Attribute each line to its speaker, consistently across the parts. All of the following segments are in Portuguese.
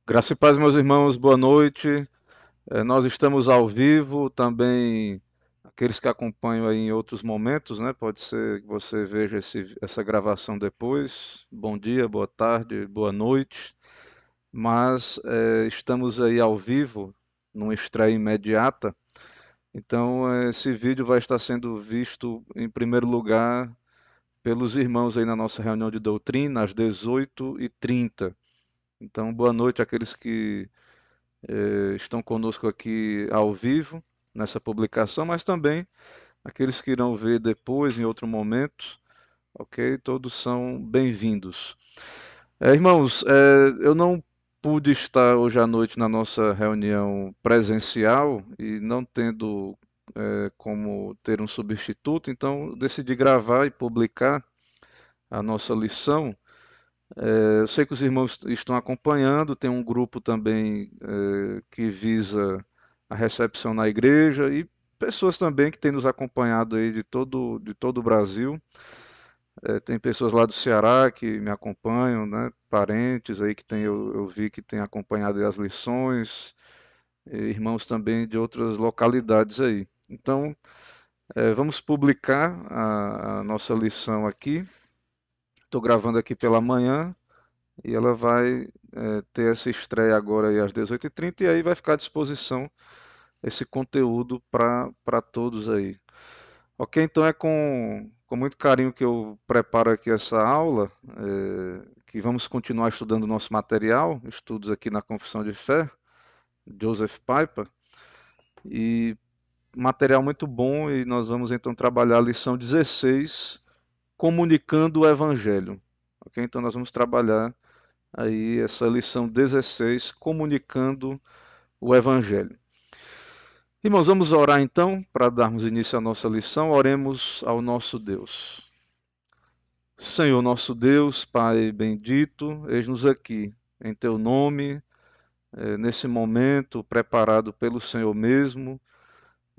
Speaker 1: Graça e paz, meus irmãos, boa noite. Nós estamos ao vivo, também aqueles que acompanham aí em outros momentos, né? Pode ser que você veja essa gravação depois. Bom dia, boa tarde, boa noite. Mas estamos aí ao vivo, numa estreia imediata. Então, esse vídeo vai estar sendo visto em primeiro lugar pelos irmãos aí na nossa reunião de doutrina, às 18h30. Então, boa noite àqueles que estão conosco aqui ao vivo nessa publicação, mas também aqueles que irão ver depois, em outro momento, ok? Todos são bem-vindos. Irmãos, eu não pude estar hoje à noite na nossa reunião presencial e não tendo como ter um substituto, então decidi gravar e publicar a nossa lição. Eu sei que os irmãos estão acompanhando, tem um grupo também que visa a recepção na igreja e pessoas também que têm nos acompanhado aí de todo o Brasil. Tem pessoas lá do Ceará que me acompanham, né? Parentes aí que tem, eu vi que têm acompanhado aí as lições, e irmãos também de outras localidades aí. Então, vamos publicar a nossa lição aqui. Estou gravando aqui pela manhã. E ela vai ter essa estreia agora aí às 18h30 e aí vai ficar à disposição esse conteúdo para todos aí. Ok, então é com muito carinho que eu preparo aqui essa aula, que vamos continuar estudando o nosso material, estudos aqui na Confissão de Fé, Joseph Piper, e material muito bom e nós vamos então trabalhar a lição 16, comunicando o Evangelho. Ok, então nós vamos trabalhar aí essa lição 16, comunicando o Evangelho. Irmãos, vamos orar então para darmos início à nossa lição. Oremos ao nosso Deus. Senhor, nosso Deus, Pai bendito, eis-nos aqui em Teu nome, nesse momento preparado pelo Senhor mesmo,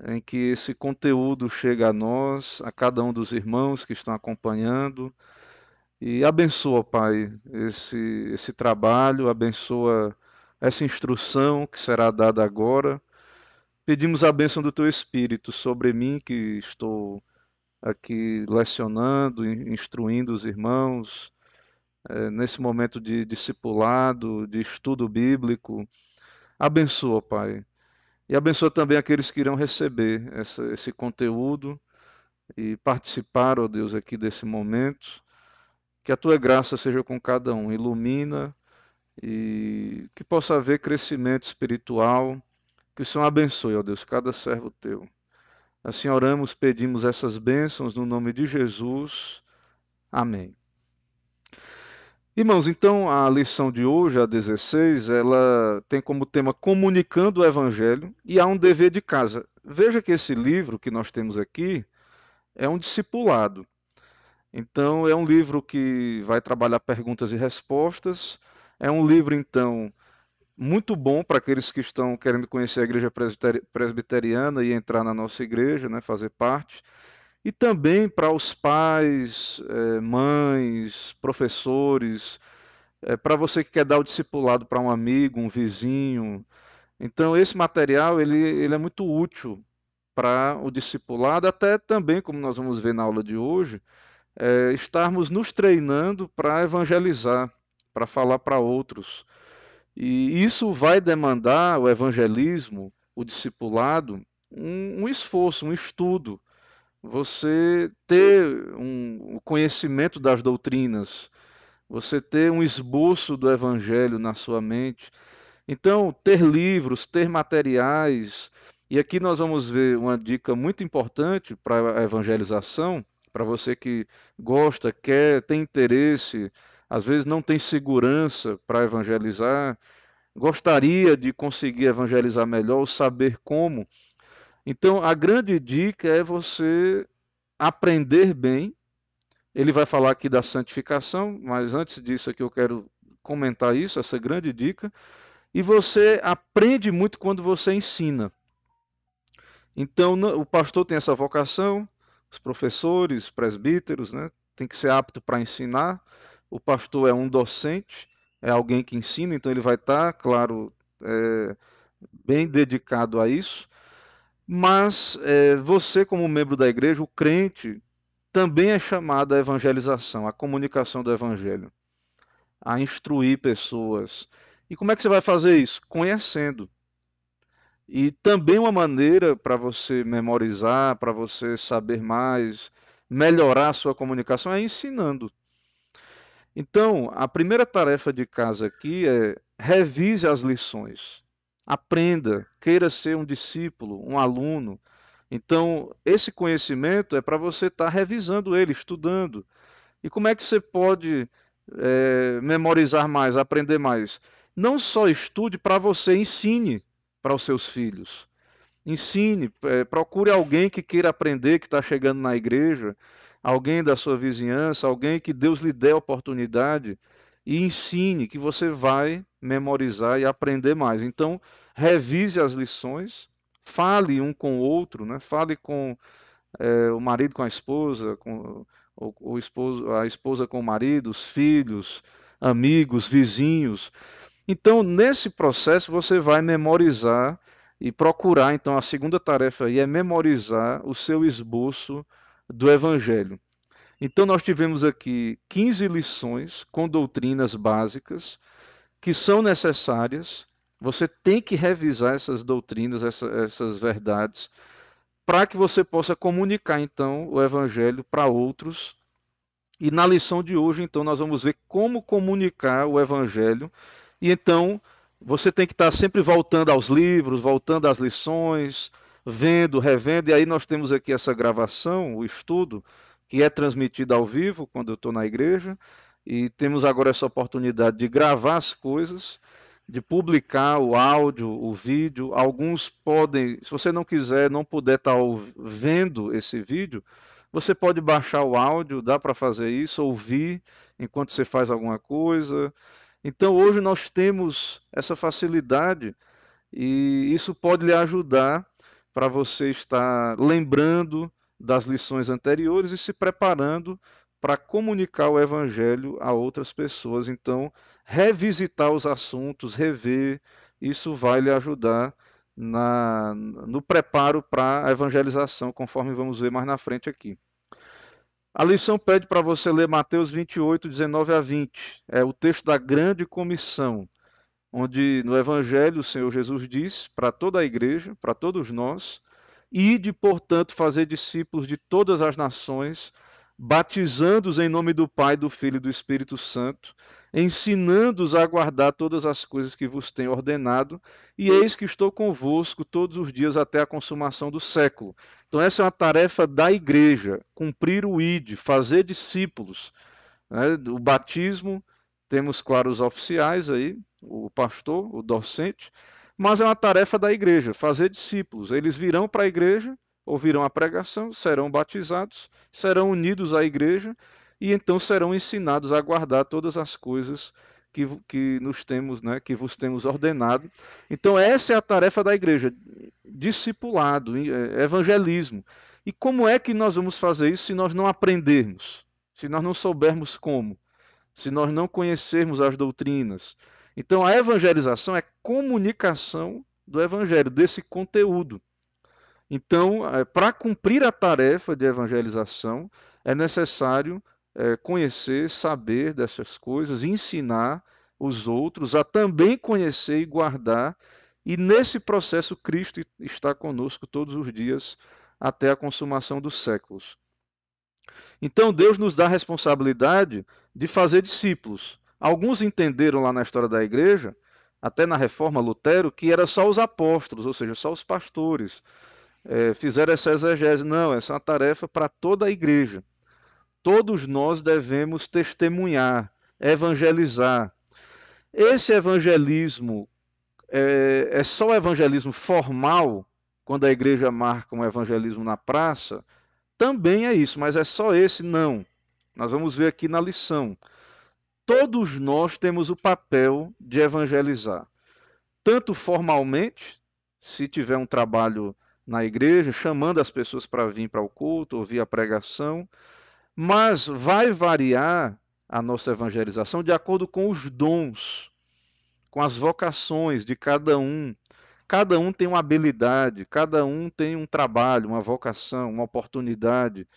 Speaker 1: em que esse conteúdo chega a nós, a cada um dos irmãos que estão acompanhando, e abençoa, Pai, esse trabalho, abençoa essa instrução que será dada agora. Pedimos a bênção do Teu Espírito sobre mim, que estou aqui lecionando, instruindo os irmãos, nesse momento de discipulado, de estudo bíblico. Abençoa, Pai. E abençoa também aqueles que irão receber esse conteúdo e participar, ó Deus, aqui desse momento. Que a Tua graça seja com cada um. Ilumina e que possa haver crescimento espiritual. Que o Senhor abençoe, ó Deus, cada servo Teu. Assim oramos, pedimos essas bênçãos no nome de Jesus. Amém. Irmãos, então a lição de hoje, a 16, ela tem como tema comunicando o Evangelho e há um dever de casa. Veja que esse livro que nós temos aqui é um discipulado. Então, é um livro que vai trabalhar perguntas e respostas. É um livro, então, muito bom para aqueles que estão querendo conhecer a igreja presbiteriana e entrar na nossa igreja, né, fazer parte. E também para os pais, mães, professores, para você que quer dar o discipulado para um amigo, um vizinho. Então, esse material ele é muito útil para o discipulado, até também, como nós vamos ver na aula de hoje, estarmos nos treinando para evangelizar, para falar para outros. E isso vai demandar o evangelismo, o discipulado, um esforço, um estudo. Você ter o conhecimento das doutrinas, você ter um esboço do evangelho na sua mente. Então, ter livros, ter materiais. E aqui nós vamos ver uma dica muito importante para a evangelização, para você que gosta, quer, tem interesse, às vezes não tem segurança para evangelizar, gostaria de conseguir evangelizar melhor, ou saber como. Então, a grande dica é você aprender bem. Ele vai falar aqui da santificação, mas antes disso aqui eu quero comentar isso, essa grande dica. E você aprende muito quando você ensina. Então, o pastor tem essa vocação, os professores, presbíteros, né, tem que ser apto para ensinar. O pastor é um docente, é alguém que ensina, então ele vai estar, claro, é, bem dedicado a isso. Mas você, como membro da igreja, o crente, também é chamado à evangelização, à comunicação do evangelho, a instruir pessoas. E como é que você vai fazer isso? Conhecendo. E também uma maneira para você memorizar, para você saber mais, melhorar a sua comunicação é ensinando. Então, a primeira tarefa de casa aqui é revise as lições. Aprenda, queira ser um discípulo, um aluno. Então, esse conhecimento é para você estar revisando ele, estudando. E como é que você pode memorizar mais, aprender mais? Não só estude para você, ensine para os seus filhos. Ensine, procure alguém que queira aprender, que está chegando na igreja, alguém da sua vizinhança, alguém que Deus lhe dê a oportunidade e ensine que você vai memorizar e aprender mais. Então, revise as lições, fale um com o outro, né? Fale com o marido com a esposa, com o esposo, a esposa com o marido, os filhos, amigos, vizinhos. Então, nesse processo, você vai memorizar e procurar. Então, a segunda tarefa aí é memorizar o seu esboço do Evangelho. Então, nós tivemos aqui 15 lições com doutrinas básicas que são necessárias. Você tem que revisar essas doutrinas, essas verdades, para que você possa comunicar, então, o Evangelho para outros. E na lição de hoje, então, nós vamos ver como comunicar o Evangelho. E então, você tem que estar sempre voltando aos livros, voltando às lições, vendo, revendo. E aí nós temos aqui essa gravação, o estudo, que é transmitido ao vivo quando eu estou na igreja. E temos agora essa oportunidade de gravar as coisas, de publicar o áudio, o vídeo. Alguns podem, se você não quiser, não puder estar vendo esse vídeo, você pode baixar o áudio, dá para fazer isso, ouvir enquanto você faz alguma coisa. Então hoje nós temos essa facilidade e isso pode lhe ajudar para você estar lembrando das lições anteriores e se preparando para comunicar o evangelho a outras pessoas. Então, revisitar os assuntos, rever, isso vai lhe ajudar no preparo para a evangelização, conforme vamos ver mais na frente aqui. A lição pede para você ler Mateus 28, 19 a 20. É o texto da grande comissão, onde no Evangelho o Senhor Jesus diz para toda a igreja, para todos nós, ide, portanto, fazer discípulos de todas as nações, batizando-os em nome do Pai, do Filho e do Espírito Santo, ensinando-os a guardar todas as coisas que vos tenho ordenado, e eis que estou convosco todos os dias até a consumação do século. Então, essa é uma tarefa da igreja, cumprir o ide, fazer discípulos, né? O batismo, temos, claro, os oficiais aí, o pastor, o docente, mas é uma tarefa da igreja, fazer discípulos. Eles virão para a igreja, ouvirão a pregação, serão batizados, serão unidos à igreja e então serão ensinados a guardar todas as coisas que nos temos, né, que vos temos ordenado. Então essa é a tarefa da igreja, discipulado, evangelismo. E como é que nós vamos fazer isso se nós não aprendermos? Se nós não soubermos como? Se nós não conhecermos as doutrinas? Então a evangelização é comunicação do evangelho, desse conteúdo. Então, para cumprir a tarefa de evangelização, é necessário conhecer, saber dessas coisas, ensinar os outros a também conhecer e guardar. E nesse processo, Cristo está conosco todos os dias até a consumação dos séculos. Então, Deus nos dá a responsabilidade de fazer discípulos. Alguns entenderam lá na história da igreja, até na reforma Lutero, que era só os apóstolos, ou seja, só os pastores fizeram essa exegese. Não, essa é uma tarefa para toda a igreja. Todos nós devemos testemunhar, evangelizar. Esse evangelismo é só o evangelismo formal, quando a igreja marca um evangelismo na praça? Também é isso, mas é só esse? Não. Nós vamos ver aqui na lição. Todos nós temos o papel de evangelizar, tanto formalmente, se tiver um trabalho na igreja, chamando as pessoas para vir para o culto, ouvir a pregação, mas vai variar a nossa evangelização de acordo com os dons, com as vocações de cada um. Cada um tem uma habilidade, cada um tem um trabalho, uma vocação, uma oportunidade,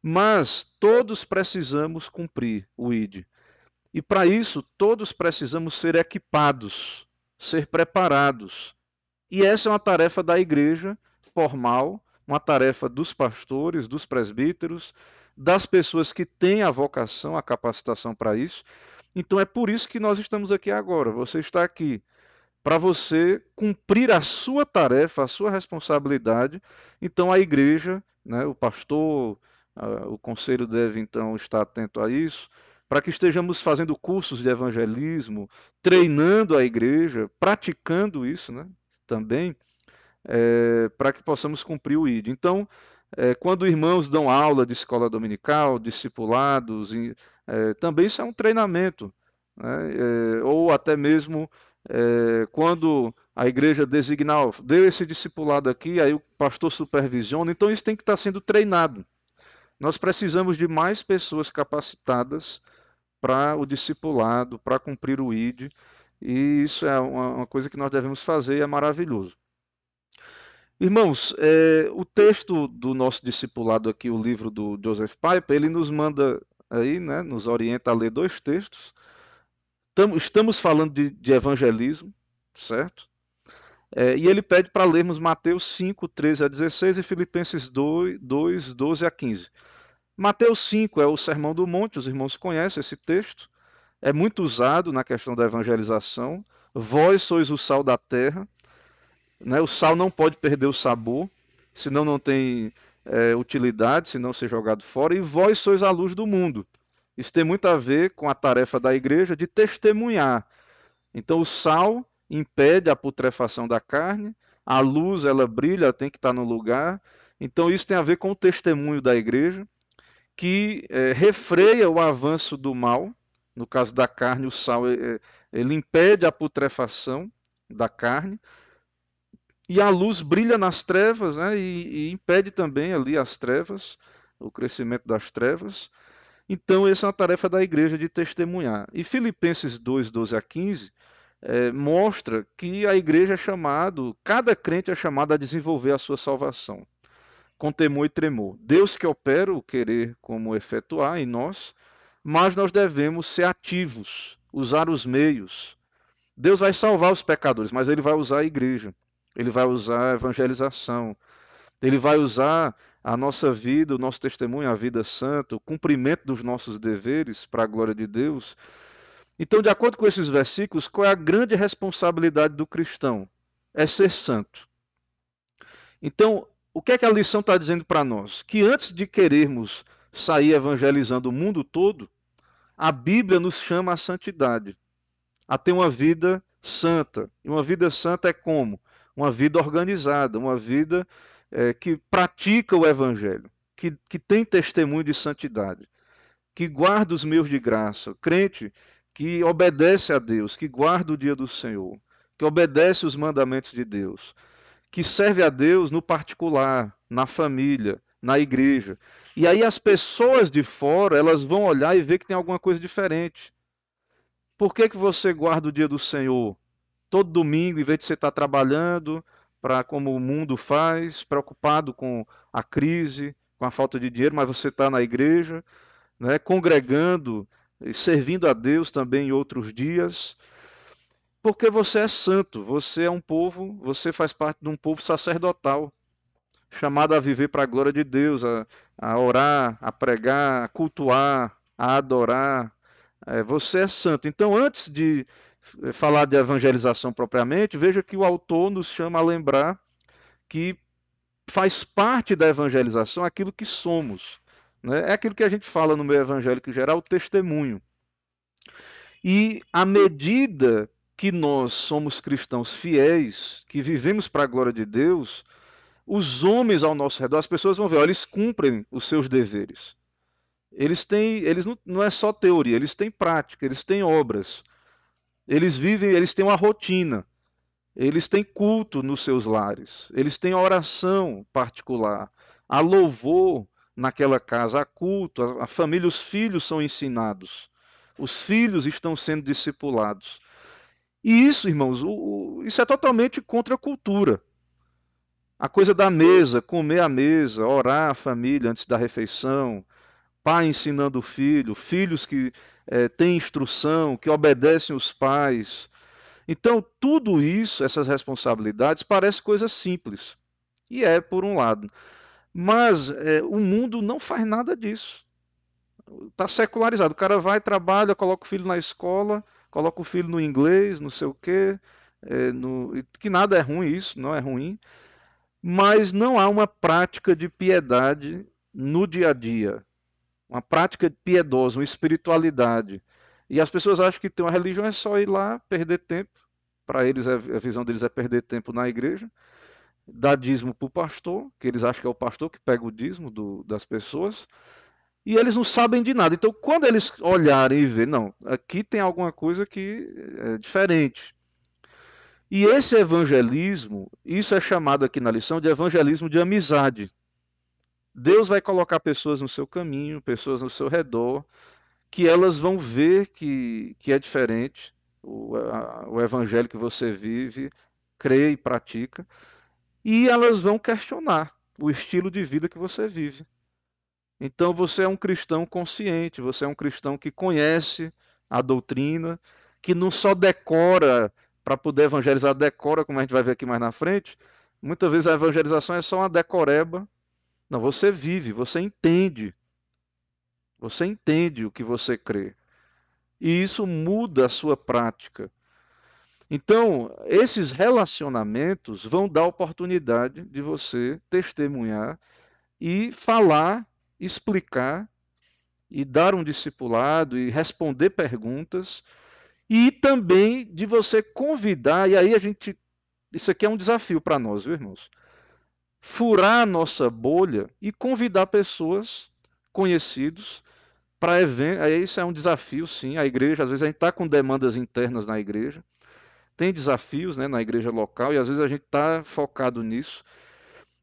Speaker 1: mas todos precisamos cumprir o ID. E para isso, todos precisamos ser equipados, ser preparados. E essa é uma tarefa da igreja formal, uma tarefa dos pastores, dos presbíteros, das pessoas que têm a vocação, a capacitação para isso. Então é por isso que nós estamos aqui agora. Você está aqui para você cumprir a sua tarefa, a sua responsabilidade. Então a igreja, né, o pastor, o conselho deve então estar atento a isso, para que estejamos fazendo cursos de evangelismo, treinando a igreja, praticando isso, né, também, para que possamos cumprir o ID. Então, quando irmãos dão aula de escola dominical, discipulados, também isso é um treinamento, né? Ou até mesmo quando a igreja designar, deu esse discipulado aqui, aí o pastor supervisiona, então isso tem que estar sendo treinado. Nós precisamos de mais pessoas capacitadas para o discipulado, para cumprir o ID, e isso é uma coisa que nós devemos fazer e é maravilhoso. Irmãos, o texto do nosso discipulado aqui, o livro do Joseph Piper, ele nos manda aí, né, nos orienta a ler dois textos. Estamos falando de evangelismo, certo? E ele pede para lermos Mateus 5, 13 a 16 e Filipenses 2, 12 a 15. Mateus 5 é o Sermão do Monte, os irmãos conhecem esse texto. É muito usado na questão da evangelização. Vós sois o sal da terra. Né? O sal não pode perder o sabor, senão não tem utilidade, senão ser jogado fora. E vós sois a luz do mundo. Isso tem muito a ver com a tarefa da igreja de testemunhar. Então o sal impede a putrefação da carne, a luz ela brilha, ela tem que estar no lugar. Então isso tem a ver com o testemunho da igreja, que refreia o avanço do mal. No caso da carne, o sal ele impede a putrefação da carne. E a luz brilha nas trevas, né, e impede também ali as trevas, o crescimento das trevas. Então, essa é uma tarefa da igreja de testemunhar. E Filipenses 2, 12 a 15 mostra que a igreja é chamado, cada crente é chamado a desenvolver a sua salvação, com temor e tremor. Deus que opera o querer como efetuar em nós, mas nós devemos ser ativos, usar os meios. Deus vai salvar os pecadores, mas ele vai usar a igreja. Ele vai usar a evangelização. Ele vai usar a nossa vida, o nosso testemunho, a vida santa, o cumprimento dos nossos deveres para a glória de Deus. Então, de acordo com esses versículos, qual é a grande responsabilidade do cristão? É ser santo. Então, o que é que a lição está dizendo para nós? Que antes de querermos sair evangelizando o mundo todo, a Bíblia nos chama à santidade, a ter uma vida santa. E uma vida santa é como? Uma vida organizada, uma vida que pratica o Evangelho, que tem testemunho de santidade, que guarda os meios de graça, crente que obedece a Deus, que guarda o dia do Senhor, que obedece os mandamentos de Deus, que serve a Deus no particular, na família, na igreja. E aí as pessoas de fora, elas vão olhar e ver que tem alguma coisa diferente. Por que que você guarda o dia do Senhor? Todo domingo, em vez de você estar trabalhando, para como o mundo faz, preocupado com a crise, com a falta de dinheiro, mas você está na igreja, né, congregando e servindo a Deus também em outros dias, porque você é santo, você é um povo, você faz parte de um povo sacerdotal, chamado a viver para a glória de Deus, a orar, a pregar, a cultuar, a adorar. Você é santo. Então, antes de falar de evangelização propriamente, veja que o autor nos chama a lembrar que faz parte da evangelização aquilo que somos. Né? É aquilo que a gente fala no meio evangélico em geral, o testemunho. E à medida que nós somos cristãos fiéis, que vivemos para a glória de Deus, os homens ao nosso redor, as pessoas vão ver, olha, eles cumprem os seus deveres. Eles não é só teoria, eles têm prática, eles têm obras. Eles vivem, eles têm uma rotina. Eles têm culto nos seus lares. Eles têm oração particular. Há louvor naquela casa, há culto, a família, os filhos são ensinados. os filhos estão sendo discipulados. E isso, irmãos, isso é totalmente contra a cultura. A coisa da mesa, comer à mesa, orar a família antes da refeição, pai ensinando o filho, filhos que têm instrução, que obedecem os pais. Então, tudo isso, essas responsabilidades, parece coisa simples. E é, por um lado. Mas o mundo não faz nada disso. Está secularizado. O cara vai, trabalha, coloca o filho na escola, coloca o filho no inglês, não sei o quê. Que nada é ruim isso, não é ruim. Mas não há uma prática de piedade no dia a dia. Uma prática piedosa, uma espiritualidade. E as pessoas acham que ter uma religião é só ir lá perder tempo. Para eles, a visão deles é perder tempo na igreja, dar dízimo para o pastor, que eles acham que é o pastor que pega o dízimo das pessoas, e eles não sabem de nada. Então, quando eles olharem e verem, não, aqui tem alguma coisa que é diferente. E esse evangelismo, isso é chamado aqui na lição de evangelismo de amizade. Deus vai colocar pessoas no seu caminho, pessoas ao seu redor, que elas vão ver que é diferente o evangelho que você vive, crê e pratica, e elas vão questionar o estilo de vida que você vive. Então você é um cristão consciente, você é um cristão que conhece a doutrina, que não só decora para poder evangelizar, decora, como a gente vai ver aqui mais na frente. Muitas vezes a evangelização é só uma decoreba. Não, você vive, você entende o que você crê. E isso muda a sua prática. Então, esses relacionamentos vão dar oportunidade de você testemunhar e falar, explicar e dar um discipulado e responder perguntas e também de você convidar, e aí isso aqui é um desafio para nós, viu, irmãos? Furar a nossa bolha e convidar pessoas, conhecidos, para eventos. Aí isso é um desafio, sim. A igreja, às vezes a gente está com demandas internas na igreja, tem desafios, né, na igreja local e às vezes a gente está focado nisso,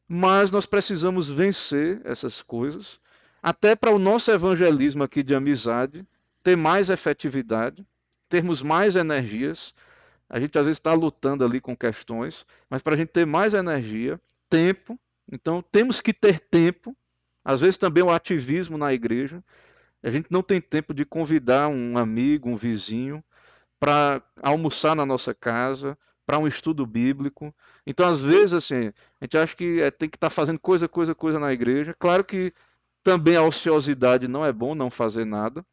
Speaker 1: mas nós precisamos vencer essas coisas, até para o nosso evangelismo aqui de amizade ter mais efetividade, termos mais energias. A gente às vezes está lutando ali com questões, mas para a gente ter mais energia, tempo, então temos que ter tempo. Às vezes também o ativismo na igreja. A gente não tem tempo de convidar um amigo, um vizinho, para almoçar na nossa casa, para um estudo bíblico. Então, às vezes, assim, a gente acha que tem que estar fazendo coisa na igreja. Claro que também a ociosidade não é bom, não fazer nada,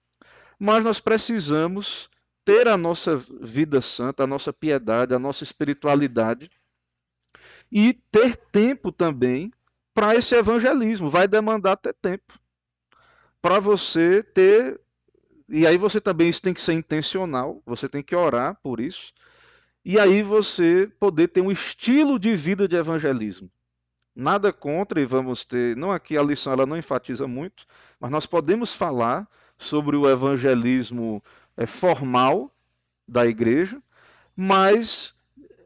Speaker 1: mas nós precisamos ter a nossa vida santa, a nossa piedade, a nossa espiritualidade e ter tempo também para esse evangelismo. Vai demandar ter tempo para você ter. E aí você também isso tem que ser intencional, você tem que orar por isso. E aí você poder ter um estilo de vida de evangelismo. Nada contra, e vamos ter. Não aqui a lição ela não enfatiza muito, mas nós podemos falar sobre o evangelismo formal da igreja, mas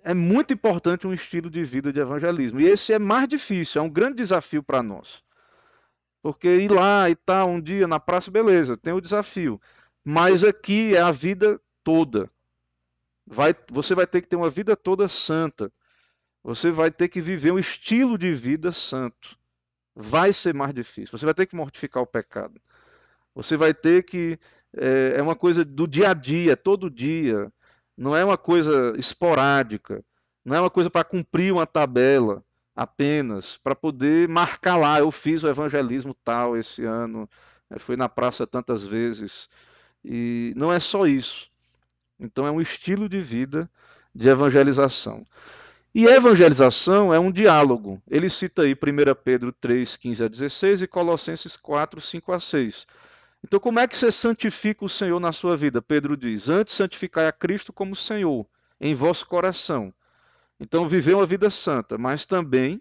Speaker 1: é muito importante um estilo de vida de evangelismo. E esse é mais difícil, é um grande desafio para nós. Porque ir lá e tal, um dia na praça, beleza, tem o desafio. Mas aqui é a vida toda. Você vai ter que ter uma vida toda santa. Você vai ter que viver um estilo de vida santo. Vai ser mais difícil. Você vai ter que mortificar o pecado. Você vai ter que. É uma coisa do dia a dia, todo dia. Não é uma coisa esporádica. Não é uma coisa para cumprir uma tabela apenas, para poder marcar lá. Eu fiz o evangelismo tal esse ano, fui na praça tantas vezes. E não é só isso. Então é um estilo de vida de evangelização. E evangelização é um diálogo. Ele cita aí 1 Pedro 3, 15 a 16 e Colossenses 4, 5 a 6. Então, como é que você santifica o Senhor na sua vida? Pedro diz: antes santificai a Cristo como Senhor em vosso coração. Então, viver uma vida santa, mas também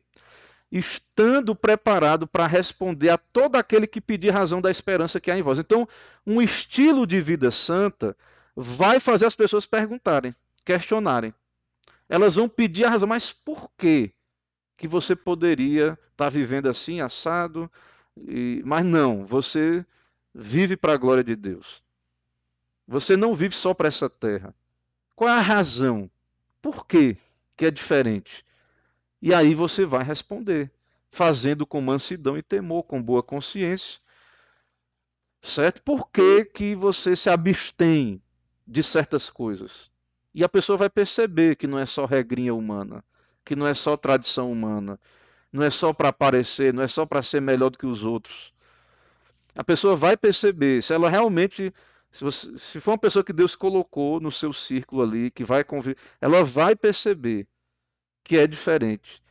Speaker 1: estando preparado para responder a todo aquele que pedir razão da esperança que há em vós. Então, um estilo de vida santa vai fazer as pessoas perguntarem, questionarem. Elas vão pedir a razão, mas por quê que você poderia estar vivendo assim, assado? Mas não, você vive para a glória de Deus. Você não vive só para essa terra. Qual é a razão? Por quê que é diferente? E aí você vai responder, fazendo com mansidão e temor, com boa consciência, certo? Por que que você se abstém de certas coisas? E a pessoa vai perceber que não é só regrinha humana, que não é só tradição humana, não é só para aparecer, não é só para ser melhor do que os outros. A pessoa vai perceber, se ela realmente, se for uma pessoa que Deus colocou no seu círculo ali, que vai conviver, ela vai perceber que é diferente.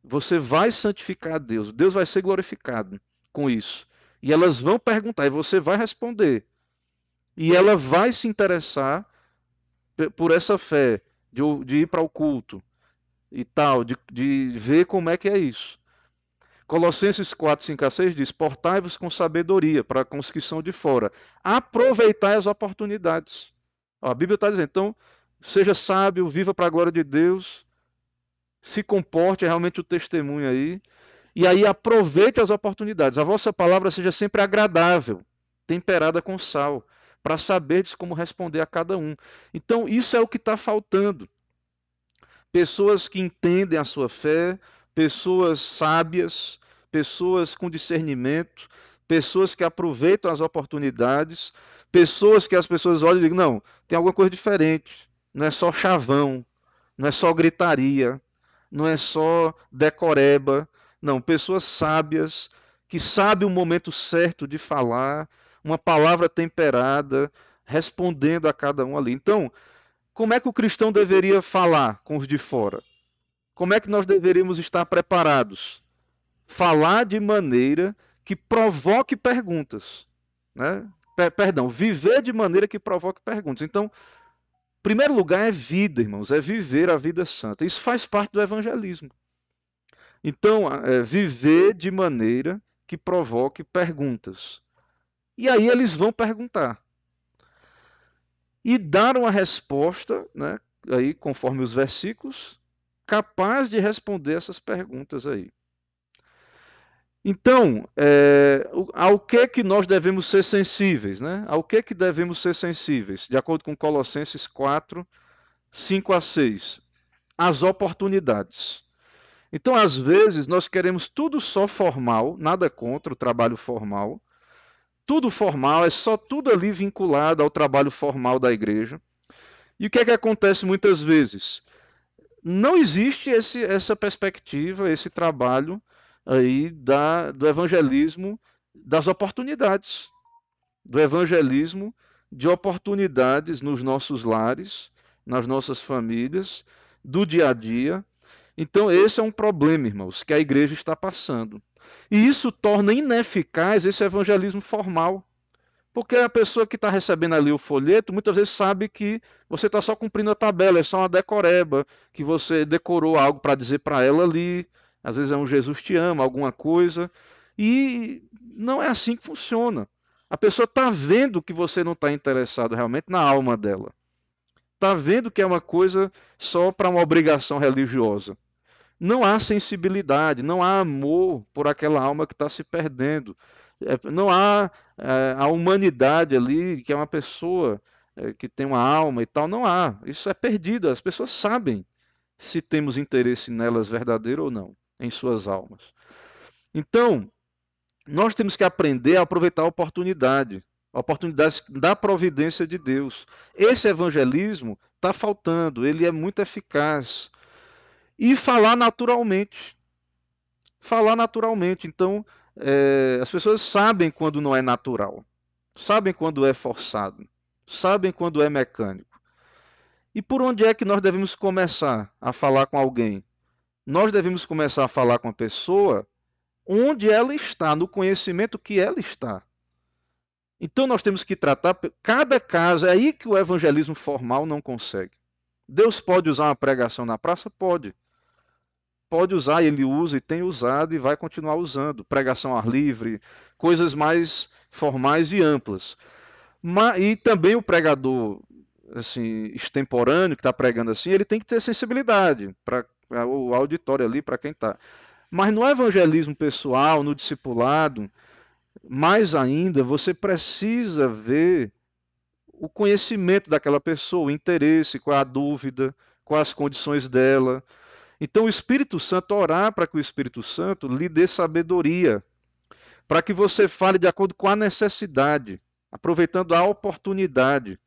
Speaker 1: Você vai santificar a Deus, Deus vai ser glorificado com isso. E elas vão perguntar, e você vai responder. E ela vai se interessar por essa fé, de ir para o culto e tal, de ver como é que é isso. Colossenses 4, 5 a 6 diz: portai-vos com sabedoria para com os que são de fora. Aproveitai as oportunidades. Ó, a Bíblia está dizendo, então, seja sábio, viva para a glória de Deus, se comporte, é realmente o testemunho aí. E aí aproveite as oportunidades. A vossa palavra seja sempre agradável, temperada com sal, para saberdes como responder a cada um. Então, isso é o que está faltando. Pessoas que entendem a sua fé, pessoas sábias, pessoas com discernimento, pessoas que aproveitam as oportunidades, pessoas que as pessoas olham e dizem, não, tem alguma coisa diferente. Não é só chavão, não é só gritaria, não é só decoreba. Não, pessoas sábias, que sabem o momento certo de falar, uma palavra temperada, respondendo a cada um ali. Então, como é que o cristão deveria falar com os de fora? Como é que nós deveríamos estar preparados? Falar de maneira que provoque perguntas, né? Perdão, viver de maneira que provoque perguntas. Então, em primeiro lugar é vida, irmãos, é viver a vida santa. Isso faz parte do evangelismo. Então, viver de maneira que provoque perguntas. E aí eles vão perguntar. E dar uma resposta, né, aí, conforme os versículos, capaz de responder essas perguntas aí. Então, ao que nós devemos ser sensíveis? Né? Ao que devemos ser sensíveis? De acordo com Colossenses 4, 5 a 6. As oportunidades. Então, às vezes, nós queremos tudo só formal, nada contra o trabalho formal. Tudo formal, é só tudo ali vinculado ao trabalho formal da igreja. E o que é que acontece muitas vezes? Não existe essa perspectiva, esse trabalho aí do evangelismo das oportunidades, do evangelismo de oportunidades nos nossos lares, nas nossas famílias, do dia a dia. Então, esse é um problema, irmãos, que a igreja está passando. E isso torna ineficaz esse evangelismo formal. Porque a pessoa que está recebendo ali o folheto, muitas vezes sabe que você está só cumprindo a tabela, é só uma decoreba, que você decorou algo para dizer para ela ali. Às vezes é um Jesus te ama, alguma coisa. E não é assim que funciona. A pessoa está vendo que você não está interessado realmente na alma dela. Está vendo que é uma coisa só para uma obrigação religiosa. Não há sensibilidade, não há amor por aquela alma que está se perdendo. Não há a humanidade ali, que é uma pessoa que tem uma alma e tal. Não há. Isso é perdido. As pessoas sabem se temos interesse nelas verdadeiro ou não, em suas almas. Então, nós temos que aprender a aproveitar a oportunidade da providência de Deus. Esse evangelismo está faltando, ele é muito eficaz. E falar naturalmente. Falar naturalmente. Então, as pessoas sabem quando não é natural, sabem quando é forçado, sabem quando é mecânico. E por onde é que nós devemos começar a falar com alguém? Nós devemos começar a falar com a pessoa onde ela está, no conhecimento que ela está. Então nós temos que tratar cada caso, é aí que o evangelismo formal não consegue. Deus pode usar uma pregação na praça? Pode. Pode usar, ele usa e tem usado e vai continuar usando. Pregação ao ar livre, coisas mais formais e amplas. E também o pregador assim, extemporâneo, que está pregando assim, ele tem que ter sensibilidade para o auditório ali, para quem está. Mas no evangelismo pessoal, no discipulado, mais ainda, você precisa ver o conhecimento daquela pessoa, o interesse, qual é a dúvida, quais as condições dela. Então, o Espírito Santo, orar para que o Espírito Santo lhe dê sabedoria, para que você fale de acordo com a necessidade, aproveitando a oportunidade.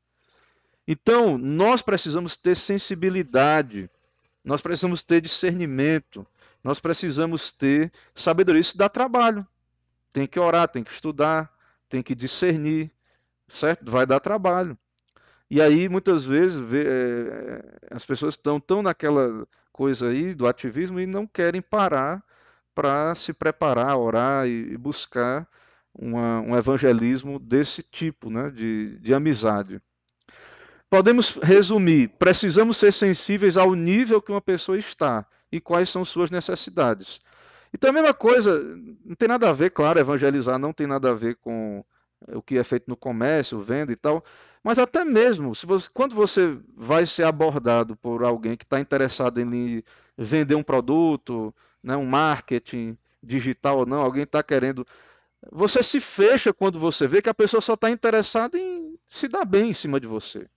Speaker 1: Então, nós precisamos ter sensibilidade, nós precisamos ter discernimento, nós precisamos ter sabedoria. Isso dá trabalho. Tem que orar, tem que estudar, tem que discernir, certo? Vai dar trabalho. E aí, muitas vezes, as pessoas estão tão naquela coisa aí do ativismo e não querem parar para se preparar, orar e buscar um evangelismo desse tipo, né, de amizade. Podemos resumir: precisamos ser sensíveis ao nível que uma pessoa está e quais são suas necessidades. Então, a mesma coisa, não tem nada a ver, claro, evangelizar não tem nada a ver com o que é feito no comércio, venda e tal, mas até mesmo, quando você vai ser abordado por alguém que está interessado em lhe vender um produto, né, um marketing digital ou não, alguém está querendo. Você se fecha quando você vê que a pessoa só está interessada em se dar bem em cima de você.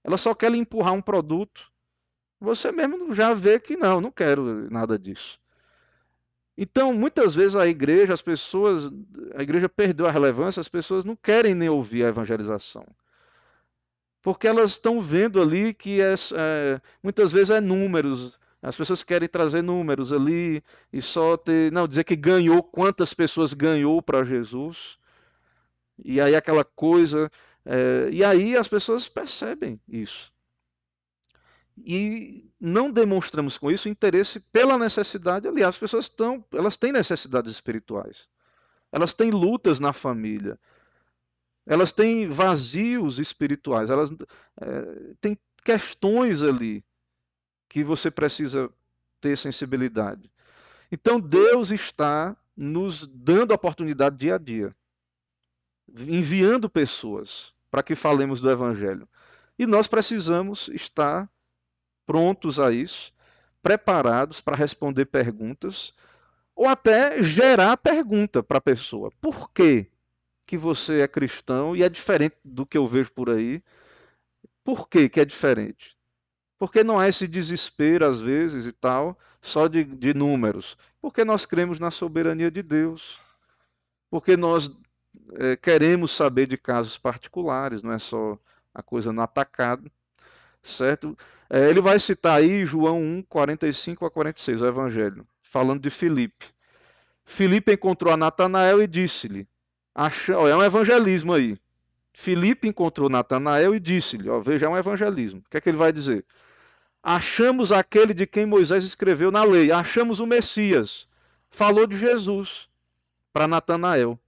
Speaker 1: Ela só quer lhe empurrar um produto. Você mesmo já vê que não, não quero nada disso. Então, muitas vezes a igreja perdeu a relevância, as pessoas não querem nem ouvir a evangelização. Porque elas estão vendo ali que muitas vezes é números. As pessoas querem trazer números ali e só ter. Não, dizer que ganhou, quantas pessoas ganhou para Jesus. E aí aquela coisa. E aí as pessoas percebem isso. E não demonstramos com isso interesse pela necessidade. Aliás, as pessoas elas têm necessidades espirituais. Elas têm lutas na família. Elas têm vazios espirituais. Elas têm questões ali que você precisa ter sensibilidade. Então Deus está nos dando a oportunidade dia a dia, enviando pessoas para que falemos do Evangelho. E nós precisamos estar prontos a isso, preparados para responder perguntas, ou até gerar pergunta para a pessoa. Por que que você é cristão e é diferente do que eu vejo por aí? Por que que é diferente? Porque não há esse desespero, às vezes, e tal, só de números. Porque nós cremos na soberania de Deus. Porque nós queremos saber de casos particulares, não é só a coisa no atacado, certo? Ele vai citar aí João 1, 45 a 46, o Evangelho, falando de Filipe. Filipe encontrou a Natanael e disse-lhe, é um evangelismo aí. Filipe encontrou Natanael e disse-lhe, veja, é um evangelismo. O que é que ele vai dizer? Achamos aquele de quem Moisés escreveu na lei, achamos o Messias. Falou de Jesus para Natanael.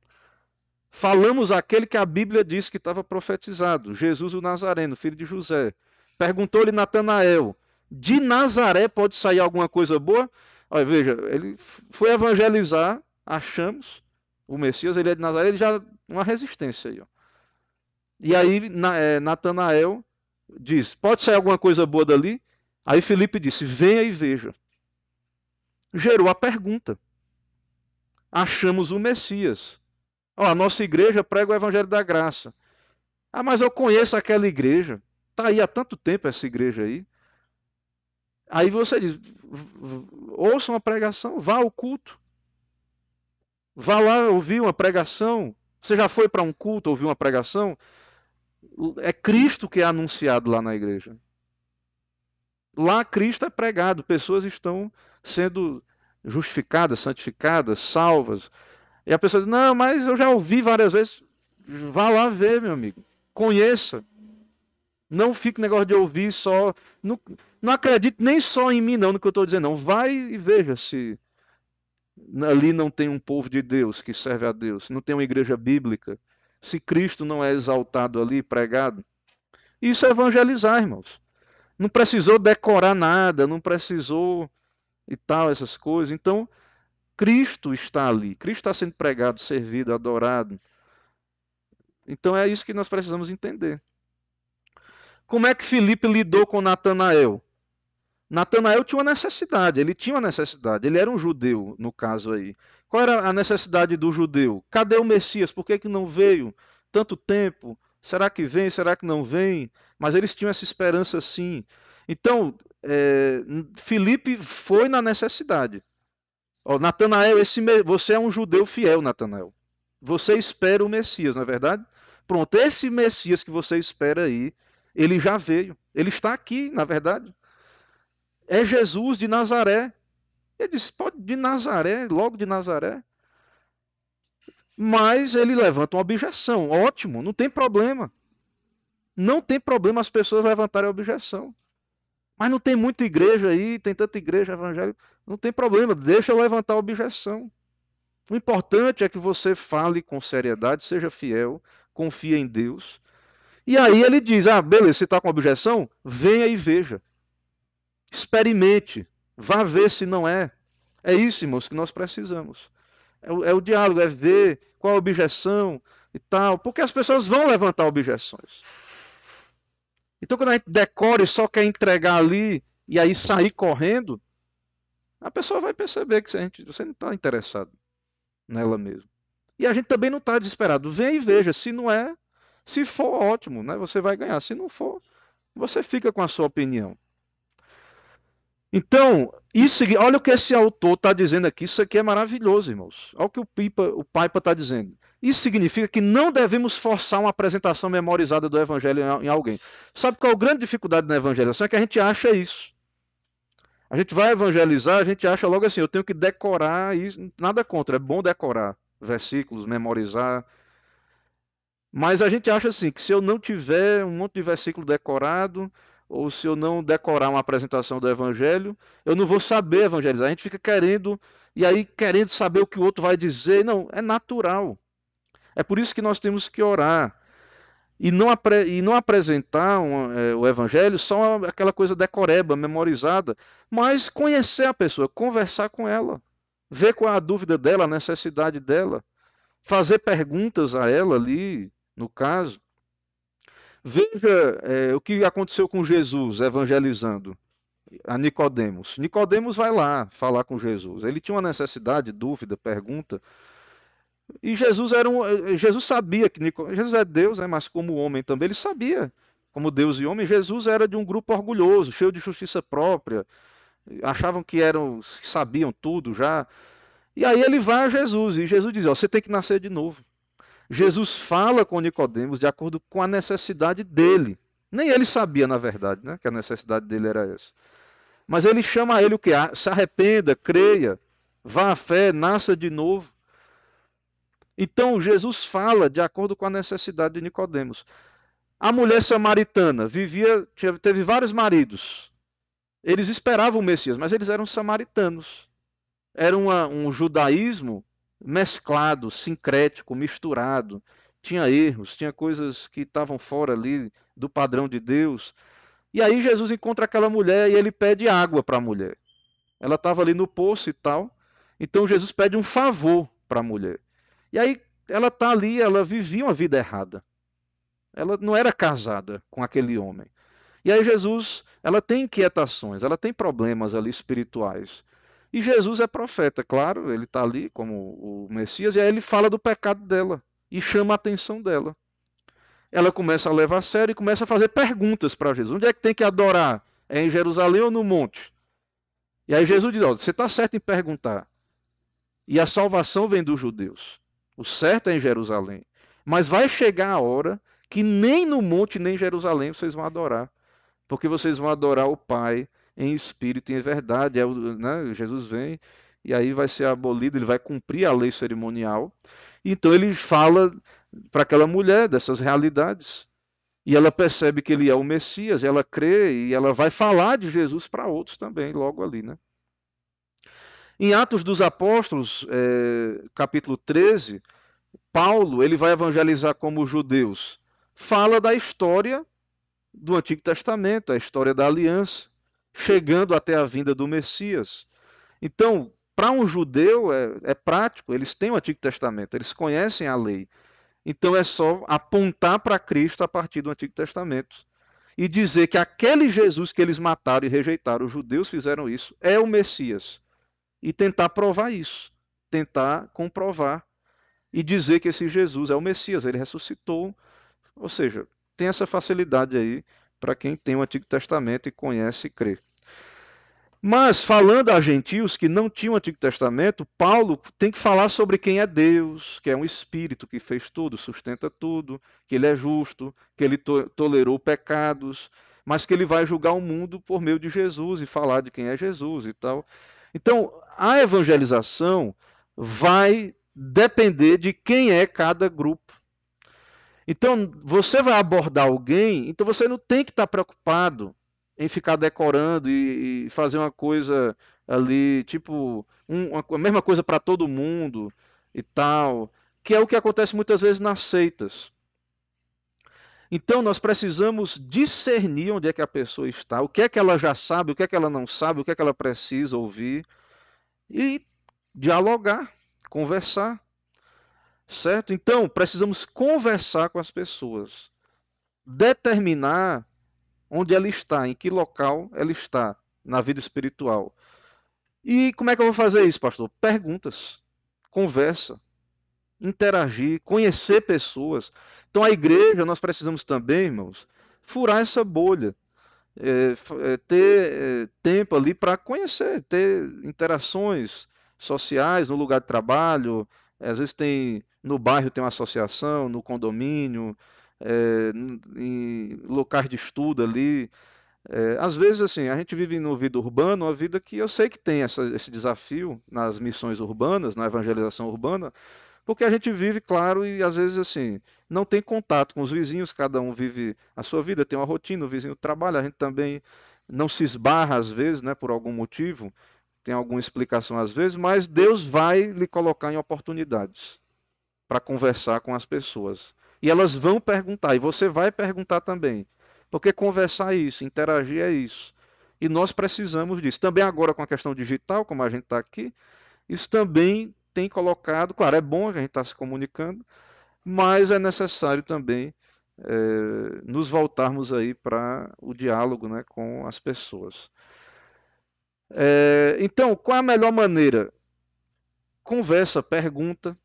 Speaker 1: Falamos aquele que a Bíblia diz que estava profetizado, Jesus o Nazareno, filho de José. Perguntou-lhe Natanael, de Nazaré pode sair alguma coisa boa? Olha, veja, ele foi evangelizar, achamos, o Messias, ele é de Nazaré, ele já uma resistência aí. Ó. E aí Natanael diz, pode sair alguma coisa boa dali? Aí Filipe disse, venha e veja. Gerou a pergunta. Achamos o Messias. Ó, a nossa igreja prega o Evangelho da Graça. Ah, mas eu conheço aquela igreja. Está aí há tanto tempo essa igreja aí. Aí você diz, ouça uma pregação, vá ao culto. Vá lá ouvir uma pregação. Você já foi para um culto ouvir uma pregação? É Cristo que é anunciado lá na igreja. Lá Cristo é pregado, pessoas estão sendo justificadas, santificadas, salvas. E a pessoa diz, não, mas eu já ouvi várias vezes. Vá lá ver, meu amigo. Conheça. Não fique negócio de ouvir só. Não, não acredite nem só em mim, não, no que eu estou dizendo, não. Vai e veja se ali não tem um povo de Deus que serve a Deus, se não tem uma igreja bíblica, se Cristo não é exaltado ali, pregado. Isso é evangelizar, irmãos. Não precisou decorar nada, não precisou e tal, essas coisas. Então, Cristo está ali, Cristo está sendo pregado, servido, adorado. Então é isso que nós precisamos entender. Como é que Filipe lidou com Natanael? Natanael tinha uma necessidade, ele tinha uma necessidade, ele era um judeu, no caso aí. Qual era a necessidade do judeu? Cadê o Messias? Por que não veio tanto tempo? Será que vem? Será que não vem? Mas eles tinham essa esperança sim. Então, Filipe foi na necessidade. Ó, Natanael, você é um judeu fiel, Natanael. Você espera o Messias, não é verdade? Pronto, esse Messias que você espera aí, ele já veio. Ele está aqui, na verdade. É Jesus de Nazaré. Ele disse, pode de Nazaré, logo de Nazaré. Mas ele levanta uma objeção. Ótimo, não tem problema. Não tem problema as pessoas levantarem a objeção. Mas não tem muita igreja aí, tem tanta igreja evangélica. Não tem problema, deixa eu levantar a objeção. O importante é que você fale com seriedade, seja fiel, confie em Deus. E aí ele diz: ah, beleza, você está com objeção? Venha e veja. Experimente. Vá ver se não é. É isso, irmãos, que nós precisamos. É o diálogo, é ver qual a objeção e tal. Porque as pessoas vão levantar objeções. Então, quando a gente decora e só quer entregar ali e aí sair correndo, a pessoa vai perceber que você não está interessado nela mesmo. E a gente também não está desesperado. Vem e veja. Se não é, se for, ótimo, né? Você vai ganhar. Se não for, você fica com a sua opinião. Então, olha o que esse autor está dizendo aqui. Isso aqui é maravilhoso, irmãos. Olha o que o Paipa está dizendo. Isso significa que não devemos forçar uma apresentação memorizada do Evangelho em alguém. Sabe qual é a grande dificuldade na evangelização? É que a gente acha isso. A gente vai evangelizar, a gente acha logo assim, eu tenho que decorar isso. Nada contra, é bom decorar versículos, memorizar. Mas a gente acha assim, que se eu não tiver um monte de versículo decorado, ou se eu não decorar uma apresentação do Evangelho, eu não vou saber evangelizar. A gente fica querendo, e aí querendo saber o que o outro vai dizer. Não, é natural. É por isso que nós temos que orar. E não apresentar o Evangelho só aquela coisa decoreba, memorizada, mas conhecer a pessoa, conversar com ela, ver qual é a dúvida dela, a necessidade dela, fazer perguntas a ela ali, no caso. Veja o que aconteceu com Jesus evangelizando a Nicodemos. Nicodemos vai lá falar com Jesus. Ele tinha uma necessidade, dúvida, pergunta. E Jesus sabia que Jesus é Deus, né, mas como homem também, ele sabia, como Deus e homem, Jesus era de um grupo orgulhoso, cheio de justiça própria, achavam que sabiam tudo já. E aí ele vai a Jesus, e Jesus diz: ó, você tem que nascer de novo. Jesus fala com Nicodemos de acordo com a necessidade dele. Nem ele sabia, na verdade, né, que a necessidade dele era essa. Mas ele chama ele o quê? Se arrependa, creia, vá à fé, nasça de novo. Então Jesus fala de acordo com a necessidade de Nicodemos. A mulher samaritana teve vários maridos. Eles esperavam o Messias, mas eles eram samaritanos. Era um judaísmo mesclado, sincrético, misturado. Tinha erros, tinha coisas que estavam fora ali do padrão de Deus. E aí Jesus encontra aquela mulher e ele pede água para a mulher. Ela estava ali no poço e tal. Então Jesus pede um favor para a mulher. E aí ela está ali, ela vivia uma vida errada. Ela não era casada com aquele homem. E aí ela tem inquietações, ela tem problemas ali espirituais. E Jesus é profeta, claro, ele está ali como o Messias, e aí ele fala do pecado dela e chama a atenção dela. Ela começa a levar a sério e começa a fazer perguntas para Jesus. Onde é que tem que adorar? É em Jerusalém ou no monte? E aí Jesus diz: ó, você está certo em perguntar. E a salvação vem dos judeus. O certo é em Jerusalém. Mas vai chegar a hora que nem no monte nem em Jerusalém vocês vão adorar. Porque vocês vão adorar o Pai em espírito e em verdade. Né, Jesus vem e aí vai ser abolido, ele vai cumprir a lei cerimonial. Então ele fala para aquela mulher dessas realidades. E ela percebe que ele é o Messias, ela crê e ela vai falar de Jesus para outros também, logo ali, né? Em Atos dos Apóstolos, capítulo 13, Paulo ele vai evangelizar como judeus. Fala da história do Antigo Testamento, a história da aliança, chegando até a vinda do Messias. Então, para um judeu é prático, eles têm o Antigo Testamento, eles conhecem a lei. Então é só apontar para Cristo a partir do Antigo Testamento e dizer que aquele Jesus que eles mataram e rejeitaram, os judeus fizeram isso, é o Messias. E tentar provar isso, tentar comprovar e dizer que esse Jesus é o Messias, ele ressuscitou, Ou seja, tem essa facilidade aí para quem tem o Antigo Testamento e conhece e crê. Mas, falando a gentios que não tinham o Antigo Testamento, Paulo tem que falar sobre quem é Deus, que é um espírito que fez tudo, sustenta tudo, que ele é justo, que ele tolerou pecados, mas que ele vai julgar o mundo por meio de Jesus e falar de quem é Jesus e tal. Então, a evangelização vai depender de quem é cada grupo. Então, você vai abordar alguém, então você não tem que estar preocupado em ficar decorando e fazer uma coisa ali, tipo, a mesma coisa para todo mundo e tal, que é o que acontece muitas vezes nas seitas. Então, nós precisamos discernir onde é que a pessoa está, o que é que ela já sabe, o que é que ela não sabe, o que é que ela precisa ouvir e dialogar, conversar, certo? Então, precisamos conversar com as pessoas, determinar onde ela está, em que local ela está na vida espiritual. E como é que eu vou fazer isso, pastor? Perguntas, conversa, interagir, conhecer pessoas. Então, a igreja, nós precisamos também, irmãos, furar essa bolha, ter tempo ali para conhecer, ter interações sociais no lugar de trabalho. Às vezes tem no bairro tem uma associação, no condomínio, em locais de estudo ali. Às vezes, assim, a gente vive no vida urbana, uma vida que eu sei que tem esse desafio nas missões urbanas, na evangelização urbana, porque a gente vive, claro, e às vezes, assim, não tem contato com os vizinhos, cada um vive a sua vida, tem uma rotina, o vizinho trabalha, a gente também não se esbarra às vezes, né, por algum motivo, tem alguma explicação às vezes, mas Deus vai lhe colocar em oportunidades para conversar com as pessoas. E elas vão perguntar, e você vai perguntar também. Porque conversar é isso, interagir é isso. E nós precisamos disso. Também agora com a questão digital, como a gente está aqui, isso também tem colocado, claro, é bom que a gente está se comunicando, mas é necessário também nos voltarmos aí para o diálogo, né, com as pessoas. Então, qual é a melhor maneira? Conversa, pergunta,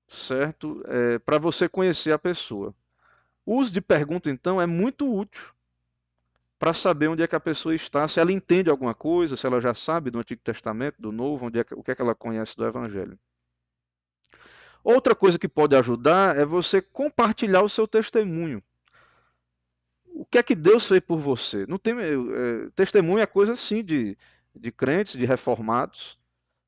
Speaker 1: certo? Para você conhecer a pessoa. O uso de pergunta, então, é muito útil para saber onde é que a pessoa está, se ela entende alguma coisa, se ela já sabe do Antigo Testamento, do Novo, o que é que ela conhece do Evangelho. Outra coisa que pode ajudar é você compartilhar o seu testemunho. O que é que Deus fez por você? Não tem, testemunho é coisa assim de crentes, de reformados.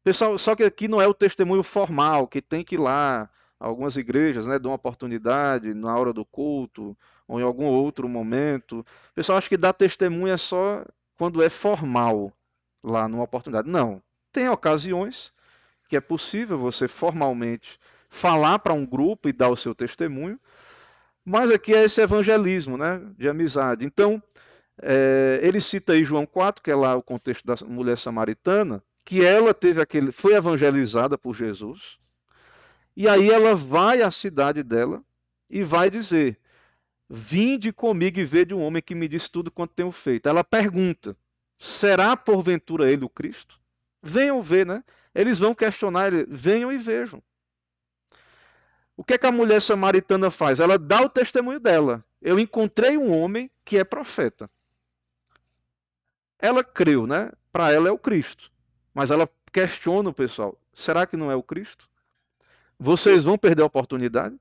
Speaker 1: Pessoal, só que aqui não é o testemunho formal, que tem que ir lá, algumas igrejas, né, dão uma oportunidade na hora do culto, ou em algum outro momento. O pessoal acha que dar testemunho é só quando é formal, lá numa oportunidade. Não. Tem ocasiões que é possível você formalmente falar para um grupo e dar o seu testemunho, mas aqui é esse evangelismo, né, de amizade. Então, ele cita aí João 4, que é lá o contexto da mulher samaritana, que ela foi evangelizada por Jesus, e aí ela vai à cidade dela e vai dizer: Vinde comigo e vede um homem que me disse tudo quanto tenho feito. Ela pergunta: será porventura ele o Cristo? Venham ver, né? Eles vão questionar ele, venham e vejam. O que é que a mulher samaritana faz? Ela dá o testemunho dela. Eu encontrei um homem que é profeta. Ela creu, né? Para ela é o Cristo. Mas ela questiona o pessoal: será que não é o Cristo? Vocês vão perder a oportunidade?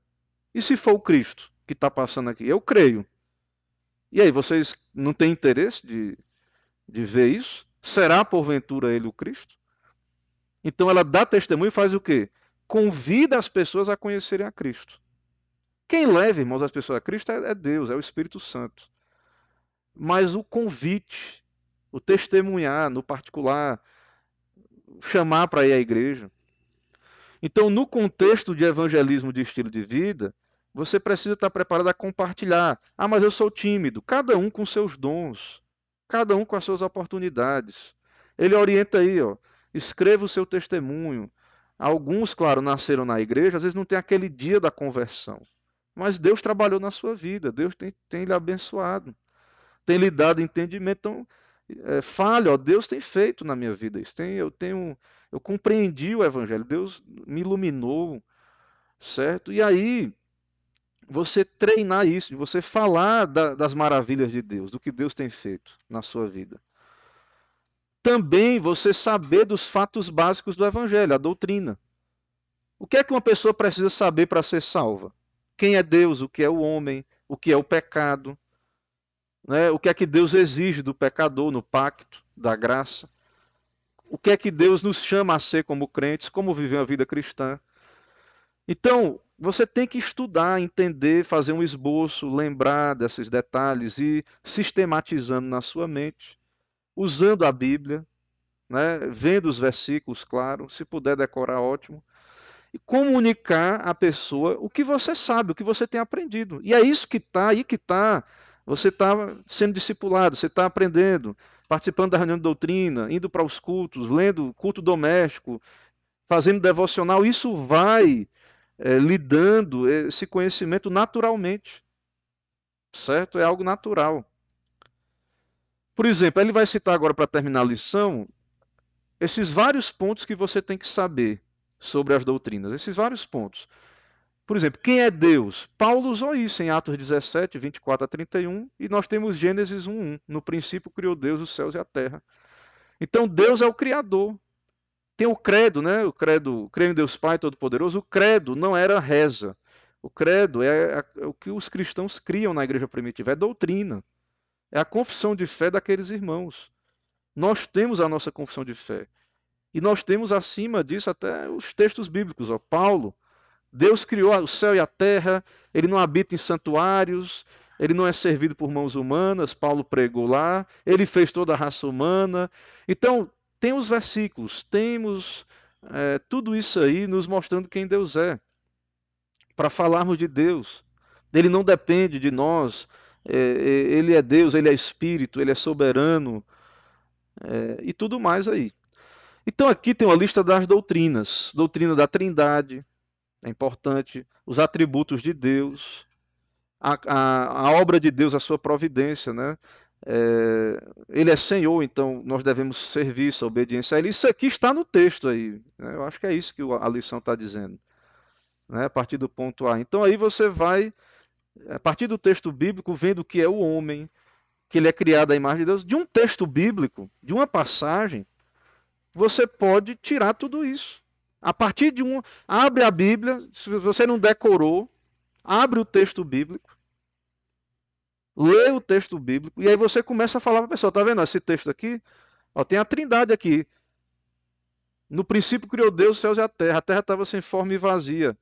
Speaker 1: E se for o Cristo que está passando aqui? Eu creio. E aí, vocês não têm interesse de ver isso? Será porventura ele o Cristo? Então ela dá testemunho e faz o quê? Convida as pessoas a conhecerem a Cristo. Quem leva, irmãos, as pessoas a Cristo é Deus, é o Espírito Santo. Mas o convite, o testemunhar no particular, chamar para ir à igreja. Então, no contexto de evangelismo de estilo de vida, você precisa estar preparado a compartilhar. Ah, mas eu sou tímido. Cada um com seus dons, cada um com as suas oportunidades. Ele orienta aí, ó, escreva o seu testemunho. Alguns, claro, nasceram na igreja, às vezes não tem aquele dia da conversão. Mas Deus trabalhou na sua vida, Deus tem lhe abençoado, tem lhe dado entendimento. Então, fale, ó, Deus tem feito na minha vida isso. Eu compreendi o Evangelho, Deus me iluminou, certo? E aí você treinar isso, de você falar das maravilhas de Deus, do que Deus tem feito na sua vida. Também você saber dos fatos básicos do Evangelho, a doutrina. O que é que uma pessoa precisa saber para ser salva? Quem é Deus, o que é o homem, o que é o pecado, né? O que é que Deus exige do pecador no pacto da graça, o que é que Deus nos chama a ser como crentes, como viver uma vida cristã. Então, você tem que estudar, entender, fazer um esboço, lembrar desses detalhes e sistematizando na sua mente, usando a Bíblia, né? Vendo os versículos, claro, se puder decorar, ótimo, e comunicar à pessoa o que você sabe, o que você tem aprendido. E é isso que está, aí que está. Você está sendo discipulado, você está aprendendo, participando da reunião de doutrina, indo para os cultos, lendo culto doméstico, fazendo devocional. Isso vai lhe dando esse conhecimento naturalmente, certo? É algo natural. Por exemplo, ele vai citar agora para terminar a lição esses vários pontos que você tem que saber sobre as doutrinas, esses vários pontos. Por exemplo, quem é Deus? Paulo usou isso em Atos 17, 24 a 31, e nós temos Gênesis 1:1. No princípio criou Deus os céus e a terra. Então Deus é o Criador. Tem o credo, né? O credo, creio em Deus Pai Todo-Poderoso. O credo não era reza. O credo é o que os cristãos criam na igreja primitiva, é doutrina. É a confissão de fé daqueles irmãos. Nós temos a nossa confissão de fé. E nós temos acima disso até os textos bíblicos. Ó. Paulo, Deus criou o céu e a terra, ele não habita em santuários, ele não é servido por mãos humanas, Paulo pregou lá, ele fez toda a raça humana. Então, tem os versículos, temos tudo isso aí nos mostrando quem Deus é, para falarmos de Deus. Ele não depende de nós, ele é Deus, ele é Espírito, ele é soberano e tudo mais aí. Então, aqui tem uma lista das doutrinas: doutrina da Trindade, é importante, os atributos de Deus, a obra de Deus, a sua providência, né? Ele é Senhor, então nós devemos servir, essa obediência a Ele. Isso aqui está no texto aí, né? Eu acho que é isso que a lição está dizendo, né? A partir do ponto A. Então aí você vai, a partir do texto bíblico, vendo o que é o homem, que ele é criado à imagem de Deus. De um texto bíblico, de uma passagem, você pode tirar tudo isso. A partir de um. Abre a Bíblia, se você não decorou, abre o texto bíblico, lê o texto bíblico, e aí você começa a falar para a pessoa: tá vendo esse texto aqui? Ó, tem a Trindade aqui. No princípio criou Deus os céus e a terra estava sem forma e vazia.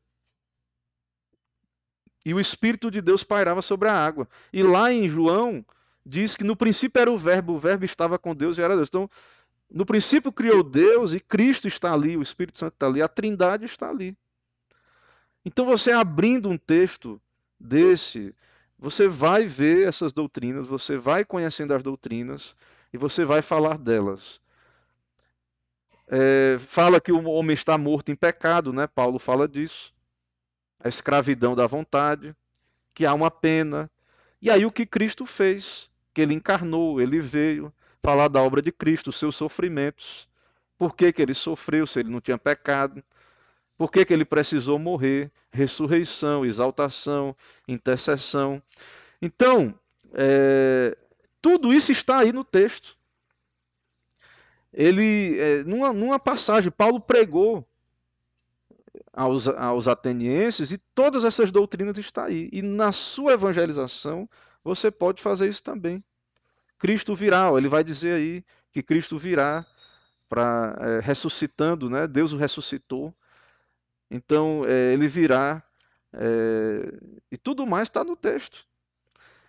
Speaker 1: E o Espírito de Deus pairava sobre a água. E lá em João, diz que no princípio era o Verbo estava com Deus e era Deus. Então, no princípio criou Deus e Cristo está ali, o Espírito Santo está ali, a Trindade está ali. Então, você abrindo um texto desse, você vai ver essas doutrinas, você vai conhecendo as doutrinas e você vai falar delas. Fala que o homem está morto em pecado, né? Paulo fala disso. A escravidão da vontade, que há uma pena. E aí o que Cristo fez? Que ele encarnou, ele veio falar da obra de Cristo, os seus sofrimentos. Por que ele sofreu se ele não tinha pecado? Por que ele precisou morrer? Ressurreição, exaltação, intercessão. Então, tudo isso está aí no texto. Ele, numa passagem, Paulo pregou aos atenienses e todas essas doutrinas estão aí. E na sua evangelização, você pode fazer isso também. Cristo virá, ele vai dizer aí que Cristo virá para ressuscitando, né? Deus o ressuscitou. Então, ele virá e tudo mais está no texto.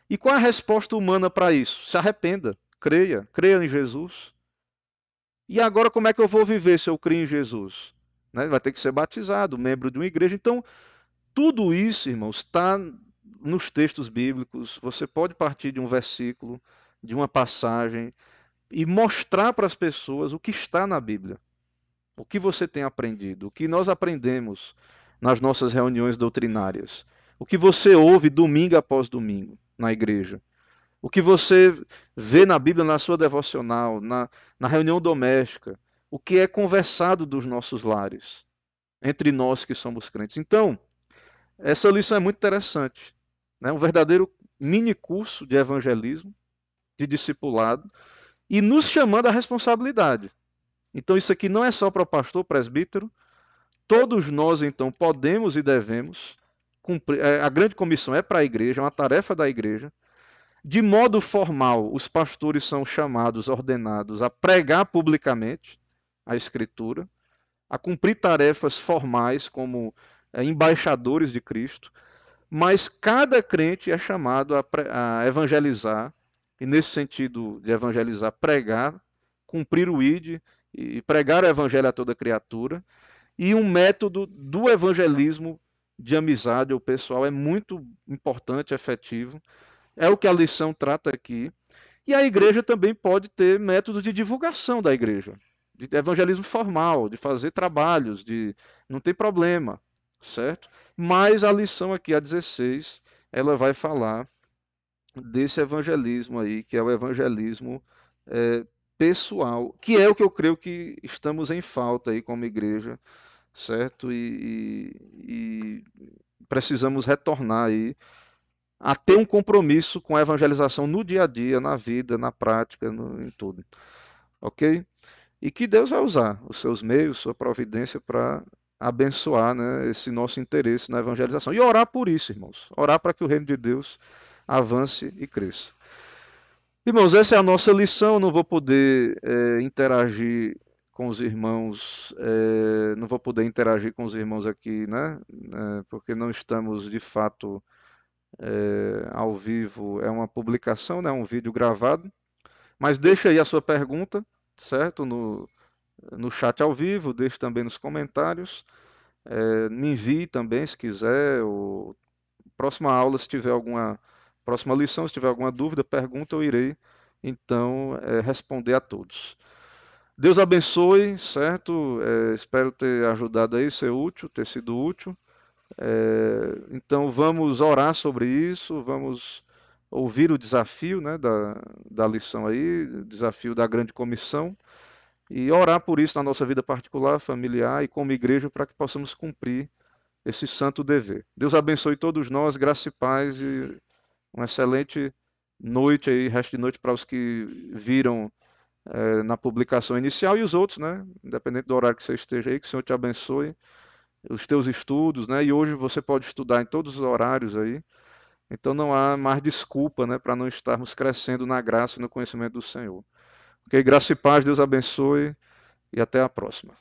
Speaker 1: E qual é a resposta humana para isso? Se arrependa, creia em Jesus. E agora como é que eu vou viver se eu creio em Jesus? Né? Vai ter que ser batizado, membro de uma igreja. Então, tudo isso, irmãos, está nos textos bíblicos. Você pode partir de um versículo, de uma passagem, e mostrar para as pessoas o que está na Bíblia. O que você tem aprendido, o que nós aprendemos nas nossas reuniões doutrinárias. O que você ouve domingo após domingo na igreja. O que você vê na Bíblia na sua devocional, na reunião doméstica. O que é conversado dos nossos lares, entre nós que somos crentes. Então, Essa lição é muito interessante, né? Um verdadeiro mini curso de evangelismo, de discipulado, e nos chamando à responsabilidade. Então isso aqui não é só para o pastor, presbítero, todos nós então podemos e devemos cumprir. A grande comissão é para a igreja, é uma tarefa da igreja. De modo formal, os pastores são chamados, ordenados a pregar publicamente a Escritura, a cumprir tarefas formais como embaixadores de Cristo, mas cada crente é chamado a evangelizar, e nesse sentido de evangelizar, pregar, cumprir o ID e pregar o evangelho a toda criatura. E um método do evangelismo de amizade ou pessoal é muito importante, efetivo. É o que a lição trata aqui. E a igreja também pode ter métodos de divulgação da igreja, de evangelismo formal, de fazer trabalhos, de não tem problema, certo? Mas a lição aqui, a 16, ela vai falar desse evangelismo aí, que é o evangelismo é, pessoal, que é o que eu creio que estamos em falta aí como igreja, certo? E precisamos retornar aí a ter um compromisso com a evangelização no dia a dia, na vida, na prática, em tudo. Ok? E que Deus vai usar os seus meios, sua providência para abençoar, né, esse nosso interesse na evangelização. E orar por isso, irmãos. Orar para que o reino de Deus avance e cresça. Irmãos, essa é a nossa lição. Não vou poder interagir com os irmãos, não vou poder interagir com os irmãos aqui, né? Porque não estamos de fato ao vivo, é uma publicação, né, um vídeo gravado. Mas deixa aí a sua pergunta, certo? No chat ao vivo, deixe também nos comentários. Me envie também, se quiser. Próxima aula, se tiver alguma. Próxima lição, se tiver alguma dúvida, pergunta, eu irei então responder a todos. Deus abençoe, certo? Espero ter ajudado aí, ser útil, ter sido útil. Então vamos orar sobre isso, vamos ouvir o desafio, né, da lição aí, o desafio da grande comissão, e orar por isso na nossa vida particular, familiar e como igreja, para que possamos cumprir esse santo dever. Deus abençoe todos nós, graça e paz, e uma excelente noite aí, resto de noite para os que viram na publicação inicial e os outros, né, independente do horário que você esteja aí, que o Senhor te abençoe os teus estudos, né? E hoje você pode estudar em todos os horários aí. Então não há mais desculpa, né, para não estarmos crescendo na graça e no conhecimento do Senhor. Ok? Graça e paz, Deus abençoe e até a próxima.